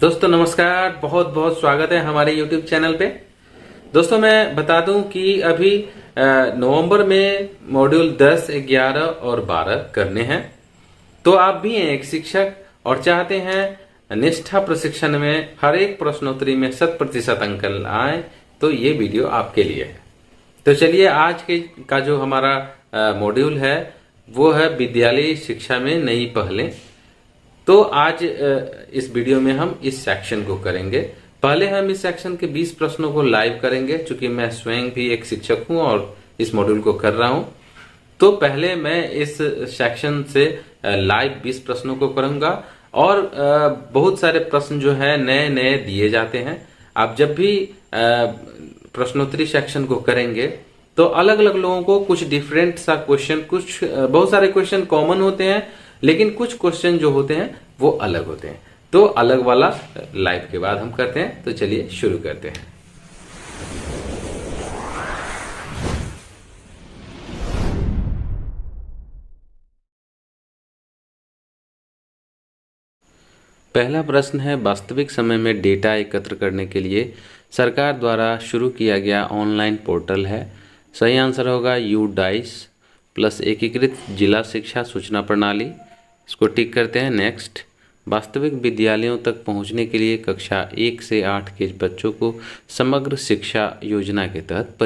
दोस्तों नमस्कार, बहुत बहुत स्वागत है हमारे YouTube चैनल पे। दोस्तों मैं बता दूं कि अभी नवंबर में मॉड्यूल 10, 11 और 12 करने हैं। तो आप भी हैं एक शिक्षक और चाहते हैं निष्ठा प्रशिक्षण में हर एक प्रश्नोत्तरी में 100% अंक आए, तो ये वीडियो आपके लिए है। तो चलिए आज के का जो हमारा मॉड्यूल है वो है विद्यालयी शिक्षा में नई पहलें। तो आज इस वीडियो में हम इस सेक्शन को करेंगे। पहले हम इस सेक्शन के 20 प्रश्नों को लाइव करेंगे, क्योंकि मैं स्वयं भी एक शिक्षक हूं और इस मॉड्यूल को कर रहा हूं। तो पहले मैं इस सेक्शन से लाइव 20 प्रश्नों को करूंगा और बहुत सारे प्रश्न जो है नए नए दिए जाते हैं। आप जब भी प्रश्नोत्तरी सेक्शन को करेंगे तो अलग अलग लोगों को कुछ डिफरेंट सा क्वेश्चन, कुछ बहुत सारे क्वेश्चन कॉमन होते हैं, लेकिन कुछ क्वेश्चन जो होते हैं वो अलग होते हैं। तो अलग वाला लाइव के बाद हम करते हैं। तो चलिए शुरू करते हैं। पहला प्रश्न है, वास्तविक समय में डेटा एकत्र करने के लिए सरकार द्वारा शुरू किया गया ऑनलाइन पोर्टल है। सही आंसर होगा UDICE प्लस एकीकृत जिला शिक्षा सूचना प्रणाली। इसको टिक करते हैं। नेक्स्ट, वास्तविक विद्यालयों तक पहुंचने के लिए कक्षा 1 से 8 के बच्चों को समग्र शिक्षा योजना के तहत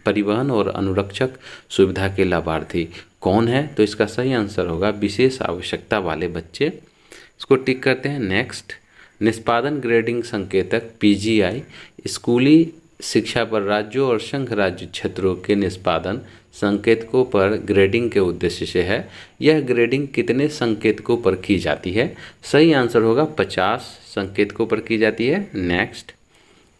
परिवहन और अनुरक्षक सुविधा के लाभार्थी कौन है? तो इसका सही आंसर होगा विशेष आवश्यकता वाले बच्चे। इसको टिक करते हैं। नेक्स्ट, निष्पादन ग्रेडिंग संकेतक PGI स्कूली शिक्षा पर राज्यों और संघ राज्य क्षेत्रों के निष्पादन संकेतकों पर ग्रेडिंग के उद्देश्य से है। यह ग्रेडिंग कितने संकेतकों पर की जाती है? सही आंसर होगा 50 संकेतकों पर की जाती है। नेक्स्ट,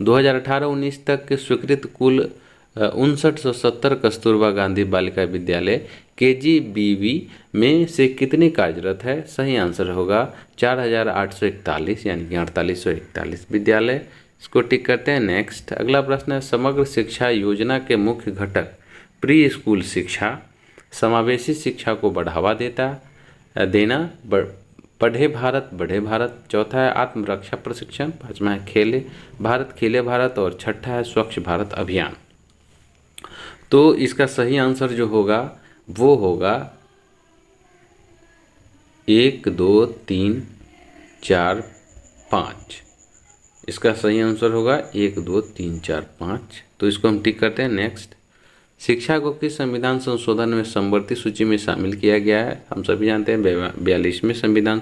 2018-19 तक के स्वीकृत कुल 5970 कस्तूरबा गांधी बालिका विद्यालय KGBV में से कितने कार्यरत है? सही आंसर होगा 4841, यानी कि 4841 विद्यालय। इसको टिक करते हैं। नेक्स्ट, अगला प्रश्न है, समग्र शिक्षा योजना के मुख्य घटक प्री स्कूल शिक्षा, समावेशी शिक्षा को बढ़ावा देना, पढ़े भारत बढ़े भारत, चौथा है आत्मरक्षा प्रशिक्षण, पांचवा है खेले भारत और छठा है स्वच्छ भारत अभियान। तो इसका सही आंसर जो होगा वो होगा 1, 2, 3, 4, 5। इसका सही आंसर होगा 1, 2, 3, 4, 5। तो इसको हम टिक करते हैं। नेक्स्ट, शिक्षा को किस संविधान संशोधन में समवर्ती सूची में शामिल किया गया है? हम सभी जानते हैं 42वें संविधान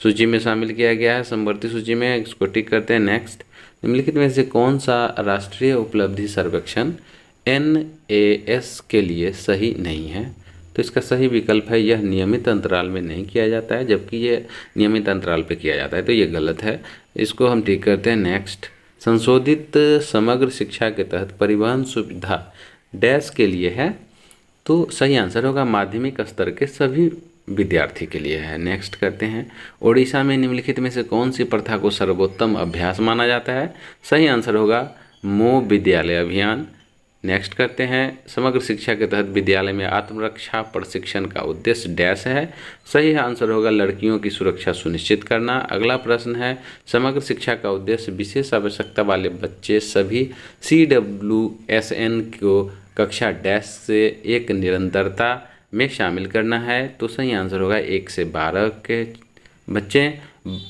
सूची में शामिल किया गया है, समवर्ती सूची में। इसको टिक करते हैं। नेक्स्ट, निम्नलिखित में से कौन सा राष्ट्रीय उपलब्धि सर्वेक्षण NAS के लिए सही नहीं है? तो इसका सही विकल्प है यह नियमित अंतराल में नहीं किया जाता है, जबकि ये नियमित अंतराल पे किया जाता है, तो ये गलत है। इसको हम ठीक करते हैं। नेक्स्ट, संशोधित समग्र शिक्षा के तहत परिवहन सुविधा डैश के लिए है? तो सही आंसर होगा माध्यमिक स्तर के सभी विद्यार्थी के लिए है। नेक्स्ट करते हैं, ओडिशा में निम्नलिखित में से कौन सी प्रथा को सर्वोत्तम अभ्यास माना जाता है? सही आंसर होगा मो विद्यालय अभियान। नेक्स्ट करते हैं, समग्र शिक्षा के तहत विद्यालय में आत्मरक्षा प्रशिक्षण का उद्देश्य डैश है? सही आंसर होगा लड़कियों की सुरक्षा सुनिश्चित करना। अगला प्रश्न है, समग्र शिक्षा का उद्देश्य विशेष आवश्यकता वाले बच्चे सभी CWSN को कक्षा डैश से एक निरंतरता में शामिल करना है। तो सही आंसर होगा 1 से 12 के बच्चे।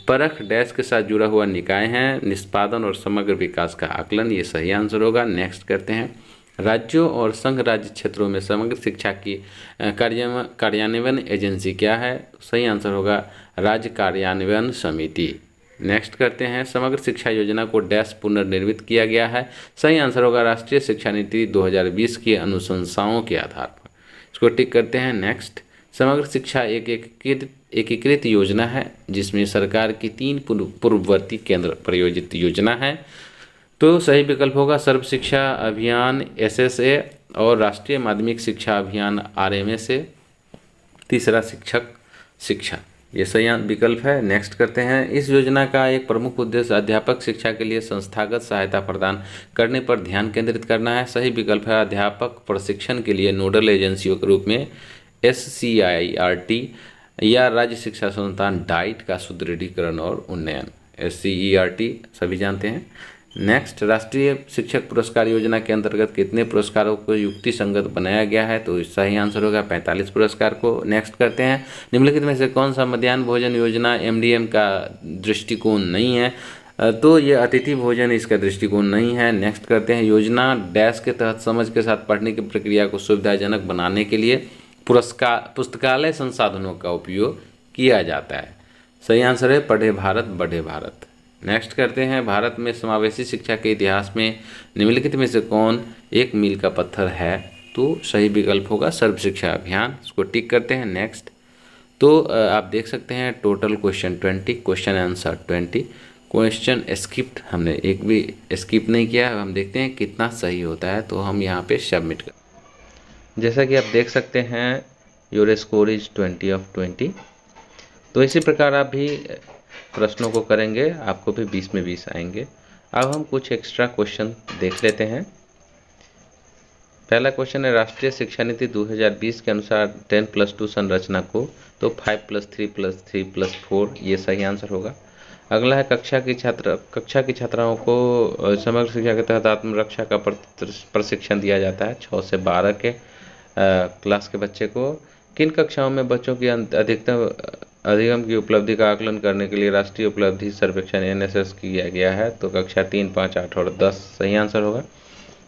परख डैश के साथ जुड़ा हुआ निकाय हैं, निष्पादन और समग्र विकास का आकलन, ये सही आंसर होगा। नेक्स्ट करते हैं, राज्यों और संघ राज्य क्षेत्रों में समग्र शिक्षा की कार्यान्वयन एजेंसी क्या है? सही आंसर होगा राज्य कार्यान्वयन समिति। नेक्स्ट करते हैं, समग्र शिक्षा योजना को डैश पुनर्निर्मित किया गया है? सही आंसर होगा राष्ट्रीय शिक्षा नीति 2020 की अनुशंसाओं के आधार पर। इसको टिक करते हैं। नेक्स्ट, समग्र शिक्षा एक एकीकृत योजना है जिसमें सरकार की 3 पूर्ववर्ती केंद्र प्रायोजित योजना है। तो सही विकल्प होगा सर्व शिक्षा अभियान SSA और राष्ट्रीय माध्यमिक शिक्षा अभियान RMA। तीसरा शिक्षक शिक्षा, ये सही विकल्प है। नेक्स्ट करते हैं, इस योजना का एक प्रमुख उद्देश्य अध्यापक शिक्षा के लिए संस्थागत सहायता प्रदान करने पर ध्यान केंद्रित करना है। सही विकल्प है अध्यापक प्रशिक्षण के लिए नोडल एजेंसियों के रूप में SCIRT या राज्य शिक्षा संस्थान डाइट का सुदृढ़ीकरण और उन्नयन। SCERT सभी जानते हैं। नेक्स्ट, राष्ट्रीय शिक्षक पुरस्कार योजना के अंतर्गत कितने पुरस्कारों को युक्ति संगत बनाया गया है? तो सही आंसर होगा 45 पुरस्कार को। नेक्स्ट करते हैं, निम्नलिखित में से कौन सा मध्याह्न भोजन योजना MDM का दृष्टिकोण नहीं है? तो ये अतिथि भोजन इसका दृष्टिकोण नहीं है। नेक्स्ट करते हैं, योजना डैश के तहत समझ के साथ पढ़ने की प्रक्रिया को सुविधाजनक बनाने के लिए पुस्तकालय संसाधनों का उपयोग किया जाता है। सही आंसर है पढ़े भारत बढ़े भारत। नेक्स्ट करते हैं, भारत में समावेशी शिक्षा के इतिहास में निम्नलिखित में से कौन एक मील का पत्थर है? तो सही विकल्प होगा सर्व शिक्षा अभियान। इसको टिक करते हैं। नेक्स्ट, तो आप देख सकते हैं total question 20, question answer 20, question skipped हमने एक भी स्किप नहीं किया। हम देखते हैं कितना सही होता है, तो हम यहाँ पे सबमिट कर, जैसा कि आप देख सकते हैं योर स्कोर इज 20 of 20। तो इसी प्रकार आप भी प्रश्नों को करेंगे, आपको भी 20 में 20 आएंगे। अब हम कुछ एक्स्ट्रा क्वेश्चन देख लेते हैं। पहला क्वेश्चन है, राष्ट्रीय शिक्षा नीति 2020 के अनुसार 10+2 संरचना को, तो 5+3+3+4 ये सही आंसर होगा। अगला है, कक्षा की छात्राओं को समग्र शिक्षा के तहत आत्मरक्षा का प्रशिक्षण दिया जाता है 6 से 12 के क्लास के बच्चे को। किन कक्षाओं में बच्चों की अधिगम की उपलब्धि का आकलन करने के लिए राष्ट्रीय उपलब्धि सर्वेक्षण NSS किया गया है? तो कक्षा 3, 5, 8 और 10 सही आंसर होगा।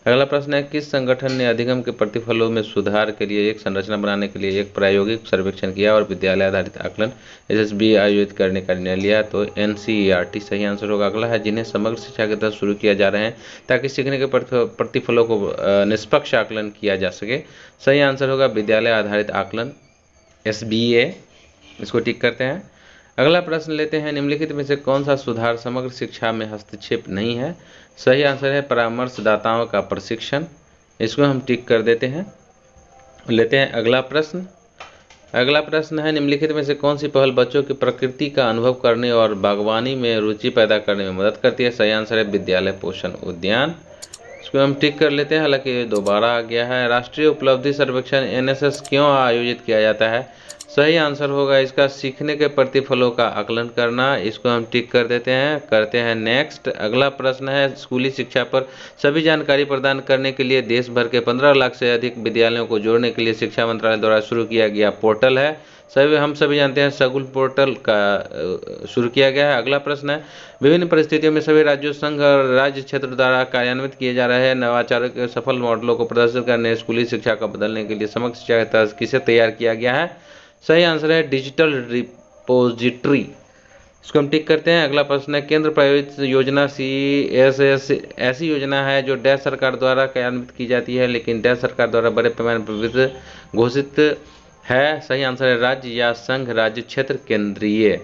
अगला प्रश्न है, किस संगठन ने अधिगम के प्रतिफलों में सुधार के लिए एक संरचना बनाने के लिए एक प्रायोगिक सर्वेक्षण किया और विद्यालय आधारित आकलन SSB आयोजित करने का निर्णय लिया? तो NCERT सही आंसर होगा। अगला है, जिन्हें समग्र शिक्षा के तहत शुरू किया जा रहे हैं ताकि सीखने के प्रतिफलों को निष्पक्ष आकलन किया जा सके? सही आंसर होगा विद्यालय आधारित आकलन SBA। इसको टिक करते हैं। अगला प्रश्न लेते हैं, निम्नलिखित में से कौन सा सुधार समग्र शिक्षा में हस्तक्षेप नहीं है? सही आंसर है परामर्शदाताओं का प्रशिक्षण। इसको हम टिक कर देते हैं। लेते हैं अगला प्रश्न। अगला प्रश्न है, निम्नलिखित में से कौन सी पहल बच्चों की प्रकृति का अनुभव करने और बागवानी में रुचि पैदा करने में मदद करती है? सही आंसर है विद्यालय पोषण उद्यान। इसको हम टिक कर लेते हैं, हालांकि दोबारा आ गया है। राष्ट्रीय उपलब्धि सर्वेक्षण NSS क्यों आयोजित किया जाता है? सही आंसर होगा इसका सीखने के प्रतिफलों का आकलन करना। इसको हम टिक कर देते हैं। करते हैं नेक्स्ट। अगला प्रश्न है, स्कूली शिक्षा पर सभी जानकारी प्रदान करने के लिए देश भर के 15 लाख से अधिक विद्यालयों को जोड़ने के लिए शिक्षा मंत्रालय द्वारा शुरू किया गया पोर्टल है? हम सभी जानते हैं सगुल पोर्टल का शुरू किया गया है। अगला प्रश्न है, विभिन्न परिस्थितियों में सभी राज्यों, संघ और राज्य क्षेत्र द्वारा कार्यान्वित किए जा रहे नवाचारों के सफल मॉडलों को प्रदर्शित करने स्कूली शिक्षा को बदलने के लिए समग्र शिक्षा के तहत किसे तैयार किया गया है? सही आंसर है डिजिटल रिपोजिटरी। इसको हम टिक करते हैं। अगला प्रश्न है, केंद्र प्रायोजित योजना CSS ऐसी योजना है जो डैश सरकार द्वारा कार्यान्वित की जाती है लेकिन डैश सरकार द्वारा बड़े पैमाने पर घोषित है? सही आंसर है राज्य या संघ राज्य क्षेत्र केंद्रीय।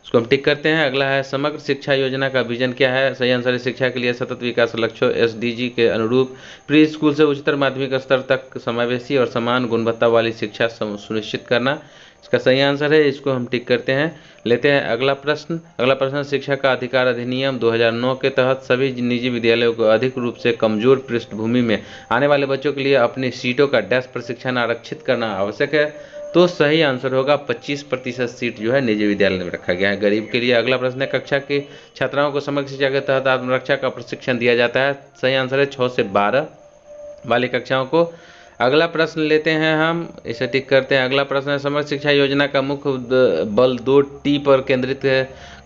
इसको हम टिक करते हैं। अगला है, समग्र शिक्षा योजना का विजन क्या है? सही आंसर है शिक्षा के लिए सतत विकास लक्ष्यों SDG के अनुरूप प्री स्कूल से उच्चतर माध्यमिक स्तर तक समावेशी और समान गुणवत्ता वाली शिक्षा सुनिश्चित करना। इसका सही आंसर है, इसको हम टिक करते हैं। लेते हैं अगला प्रश्न। अगला प्रश्न, शिक्षा का अधिकार अधिनियम 2009 के तहत सभी निजी विद्यालयों को अधिक रूप से कमजोर पृष्ठभूमि में आने वाले बच्चों के लिए अपनी सीटों का डैश प्रशिक्षण आरक्षित करना आवश्यक है? तो सही आंसर होगा 25% सीट जो है निजी विद्यालय में रखा गया है गरीब के लिए। अगला प्रश्न है, कक्षा की छात्राओं को समग्र शिक्षा के तहत आत्मरक्षा का प्रशिक्षण दिया जाता है? सही आंसर है 6 से 12 वाली कक्षाओं को। अगला प्रश्न लेते हैं हम, इसे टिक करते हैं। अगला प्रश्न है, समग्र शिक्षा योजना का मुख्य बल 2T पर केंद्रित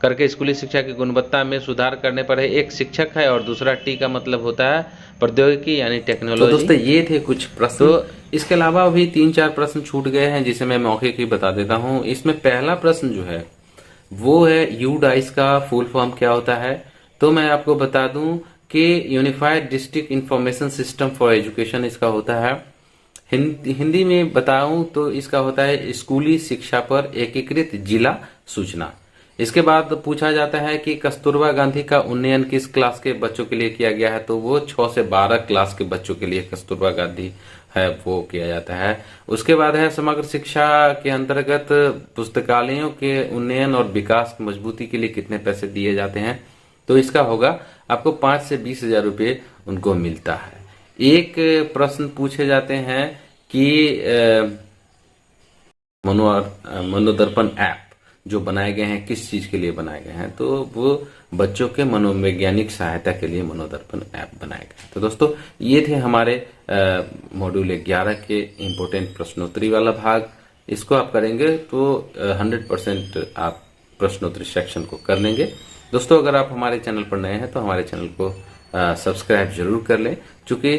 करके स्कूली शिक्षा की गुणवत्ता में सुधार करने पर है। एक शिक्षक है और दूसरा T का मतलब होता है प्रौद्योगिकी यानी टेक्नोलॉजी। तो दोस्तों ये थे कुछ प्रश्न। तो इसके अलावा भी 3-4 प्रश्न छूट गए हैं जिसे मैं मौखिक ही बता देता हूँ। इसमें पहला प्रश्न जो है वो है UDICE का फुल फॉर्म क्या होता है? तो मैं आपको बता दूं कि unified district information system for education इसका होता है। हिंदी में बताऊं तो इसका होता है स्कूली शिक्षा पर एकीकृत जिला सूचना। इसके बाद पूछा जाता है कि कस्तूरबा गांधी का उन्नयन किस क्लास के बच्चों के लिए किया गया है? तो वो 6 से 12 क्लास के बच्चों के लिए कस्तूरबा गांधी है वो किया जाता है। उसके बाद है समग्र शिक्षा के अंतर्गत पुस्तकालयों के उन्नयन और विकास की मजबूती के लिए कितने पैसे दिए जाते हैं? तो इसका होगा आपको 5 से 20 हजार रुपये उनको मिलता है। एक प्रश्न पूछे जाते हैं कि मनोदर्पण ऐप, जो बनाए गए हैं किस चीज के लिए बनाए गए हैं, तो वो बच्चों के मनोवैज्ञानिक सहायता के लिए मनोदर्पण ऐप बनाए गए। तो दोस्तों ये थे हमारे मॉड्यूल 11 के इम्पोर्टेंट प्रश्नोत्तरी वाला भाग। इसको आप करेंगे तो 100% आप प्रश्नोत्तरी सेक्शन को कर लेंगे। दोस्तों अगर आप हमारे चैनल पर नए हैं तो हमारे चैनल को सब्सक्राइब जरूर कर लें, क्योंकि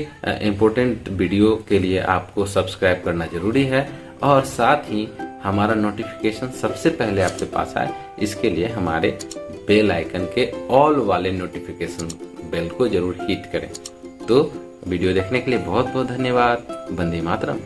इम्पोर्टेंट वीडियो के लिए आपको सब्सक्राइब करना जरूरी है, और साथ ही हमारा नोटिफिकेशन सबसे पहले आपके पास आए इसके लिए हमारे बेल आइकन के ऑल वाले नोटिफिकेशन बेल को जरूर हिट करें। तो वीडियो देखने के लिए बहुत बहुत धन्यवाद। वंदे मातरम।